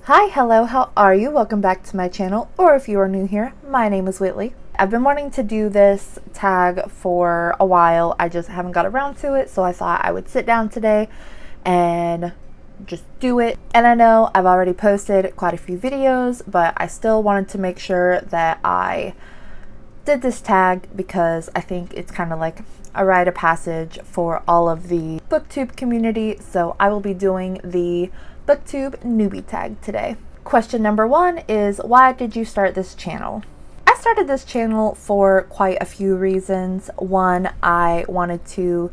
Hi, hello, how are you? Welcome back to my channel, or if you are new here, my name is Whitley. I've been wanting to do this tag for a while, I just haven't got around to it, so I thought I would sit down today and just do it. And I know I've already posted quite a few videos, but I still wanted to make sure that I did this tag because I think it's kind of like a rite of passage for all of the Booktube community, so I will be doing the Booktube Newbie tag today. Question number 1 is, why did you start this channel? I started this channel for quite a few reasons. One, I wanted to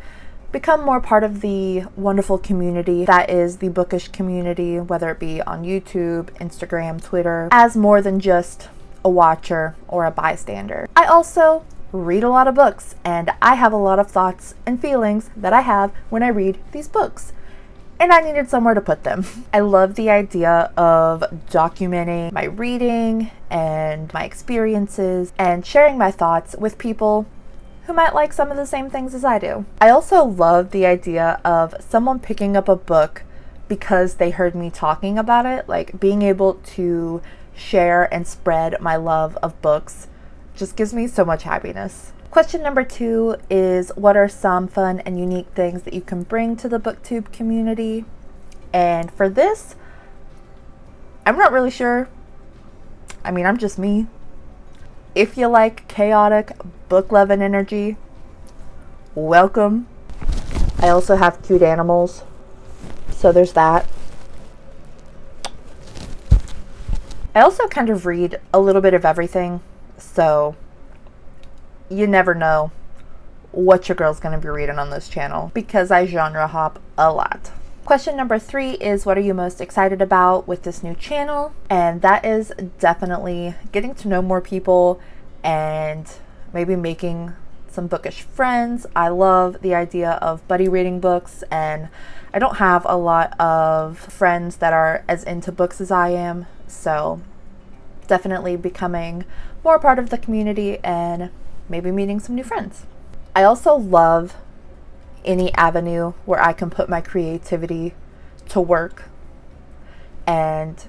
become more part of the wonderful community that is the bookish community, whether it be on YouTube, Instagram, Twitter, as more than just a watcher or a bystander. I also read a lot of books, and I have a lot of thoughts and feelings that I have when I read these books, and I needed somewhere to put them. I love the idea of documenting my reading and my experiences and sharing my thoughts with people who might like some of the same things as I do. I also love the idea of someone picking up a book because they heard me talking about it, like being able to share and spread my love of books just gives me so much happiness. Question number 2 is, what are some fun and unique things that you can bring to the Booktube community? And for this, I'm not really sure. I mean, I'm just me. If you like chaotic book love and energy, welcome. I also have cute animals, so there's that. I also kind of read a little bit of everything, so you never know what your girl's going to be reading on this channel because I genre hop a lot. Question number 3 is, what are you most excited about with this new channel? And that is definitely getting to know more people and maybe making some bookish friends. I love the idea of buddy reading books, and I don't have a lot of friends that are as into books as I am, so definitely becoming more part of the community and maybe meeting some new friends. I also love any avenue where I can put my creativity to work and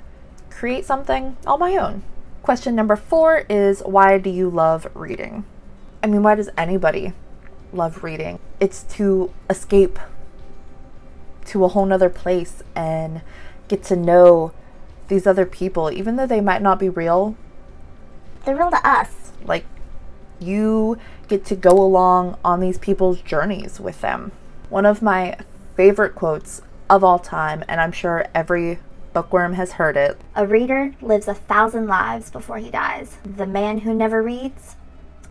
create something on my own. Question number 4 is, why do you love reading? I mean, why does anybody love reading? It's to escape to a whole nother place and get to know these other people, even though they might not be real. They're real to us. Like, you get to go along on these people's journeys with them. One of my favorite quotes of all time, and I'm sure every bookworm has heard it. A reader lives 1,000 lives before he dies. The man who never reads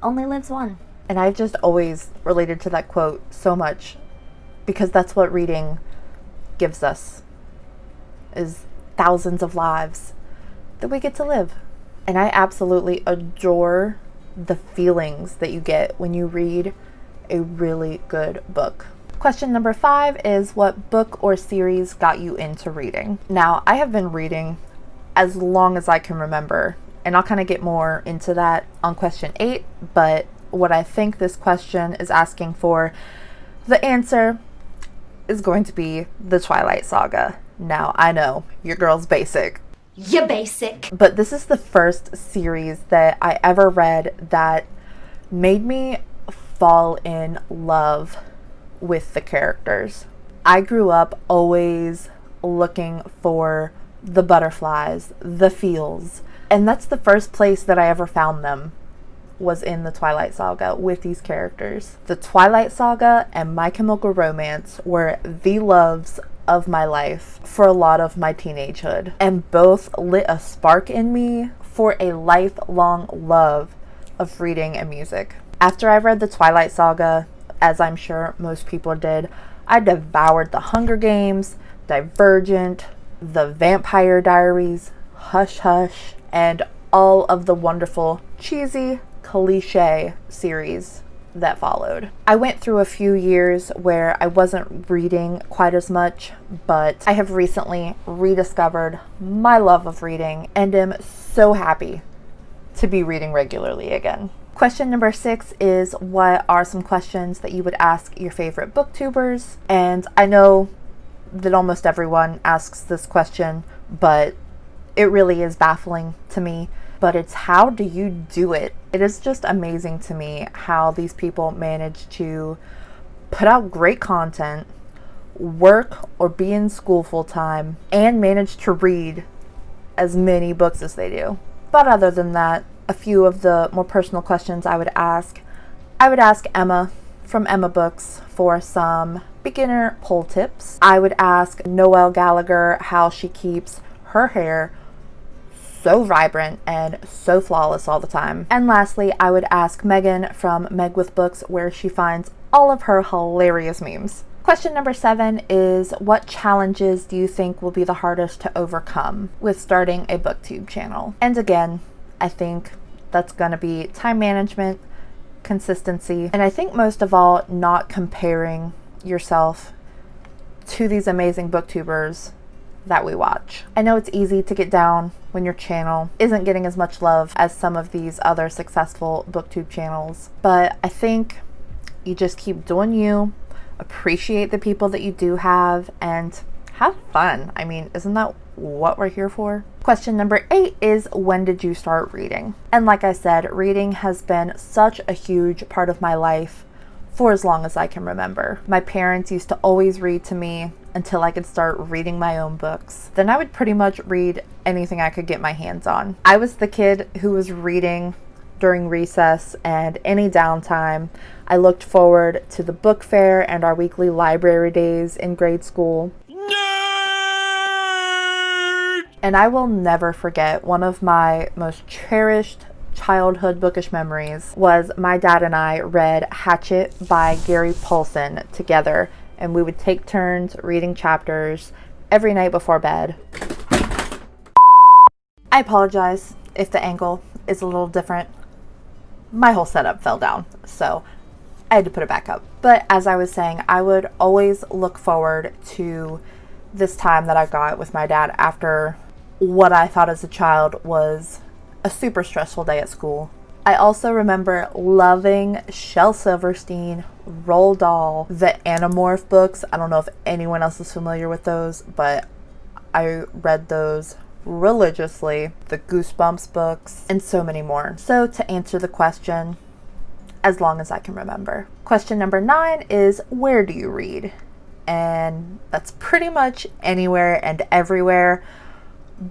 only lives one. And I've just always related to that quote so much because that's what reading gives us, is thousands of lives that we get to live. And I absolutely adore the feelings that you get when you read a really good book. Question number 5 is, what book or series got you into reading? Now, I have been reading as long as I can remember, and I'll kind of get more into that on question 8, but what I think this question is asking for, the answer is going to be the Twilight Saga. Now, I know, your girl's basic. You're basic. But this is the first series that I ever read that made me fall in love with the characters. I grew up always looking for the butterflies, the feels, and that's the first place that I ever found them, was in the Twilight Saga with these characters. The Twilight Saga and My Chemical Romance were the loves of my life for a lot of my teenagehood, and both lit a spark in me for a lifelong love of reading and music. After I read the Twilight Saga, as I'm sure most people did, I devoured the Hunger Games, Divergent, the Vampire Diaries, Hush Hush, and all of the wonderful cheesy cliche series that followed. I went through a few years where I wasn't reading quite as much, but I have recently rediscovered my love of reading and am so happy to be reading regularly again. Question number 6 is, what are some questions that you would ask your favorite booktubers? And I know that almost everyone asks this question, but It really is baffling to me, but it's how do you do it? It is just amazing to me how these people manage to put out great content, work or be in school full time, and manage to read as many books as they do. But other than that, a few of the more personal questions I would ask Emma from Emma Books for some beginner pole tips. I would ask Noelle Gallagher how she keeps her hair so vibrant and so flawless all the time. And lastly, I would ask Megan from Meg with Books where she finds all of her hilarious memes. Question number 7 is, what challenges do you think will be the hardest to overcome with starting a booktube channel? And again, I think that's going to be time management, consistency, and I think most of all, not comparing yourself to these amazing booktubers that we watch. I know it's easy to get down when your channel isn't getting as much love as some of these other successful booktube channels, but I think you just keep doing you, appreciate the people that you do have, and have fun. I mean, isn't that what we're here for? Question number 8 is, when did you start reading? And like I said, reading has been such a huge part of my life for as long as I can remember. My parents used to always read to me until I could start reading my own books. Then I would pretty much read anything I could get my hands on. I was the kid who was reading during recess and any downtime. I looked forward to the book fair and our weekly library days in grade school. And I will never forget, one of my most cherished childhood bookish memories was my dad and I read Hatchet by Gary Paulson together, and we would take turns reading chapters every night before bed. I apologize if the angle is a little different. My whole setup fell down, so I had to put it back up. But as I was saying, I would always look forward to this time that I got with my dad after what I thought as a child was a super stressful day at school. I also remember loving Shel Silverstein, Roald Dahl, the Animorph books. I don't know if anyone else is familiar with those, but I read those religiously. The Goosebumps books, and so many more. So to answer the question, as long as I can remember. Question number 9 is, where do you read? And that's pretty much anywhere and everywhere,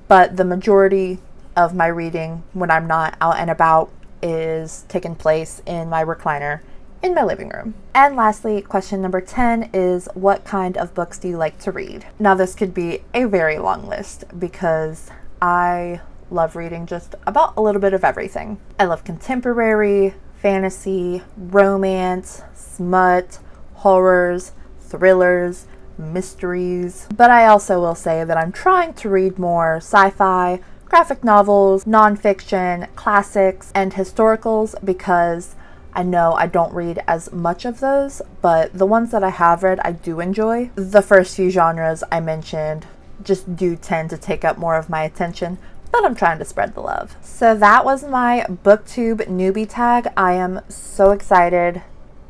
but the majority of my reading when I'm not out and about is taking place in my recliner in my living room. And lastly, question number 10 is, what kind of books do you like to read? Now this could be a very long list because I love reading just about a little bit of everything. I love contemporary, fantasy, romance, smut, horrors, thrillers, mysteries. But I also will say that I'm trying to read more sci-fi, graphic novels, nonfiction, classics, and historicals because I know I don't read as much of those, but the ones that I have read I do enjoy. The first few genres I mentioned just do tend to take up more of my attention, but I'm trying to spread the love. So that was my Booktube newbie tag. I am so excited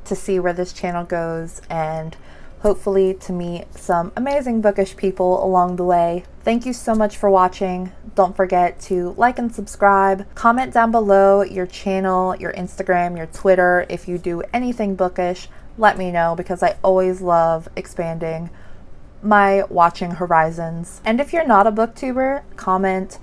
to see where this channel goes and hopefully to meet some amazing bookish people along the way. Thank you so much for watching. Don't forget to like and subscribe. Comment down below your channel, your Instagram, your Twitter. If you do anything bookish, let me know because I always love expanding my watching horizons. And if you're not a booktuber, comment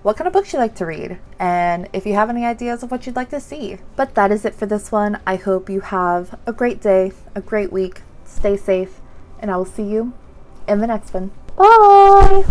what kind of books you like to read and if you have any ideas of what you'd like to see. But that is it for this one. I hope you have a great day, a great week. Stay safe, and I will see you in the next one. Bye!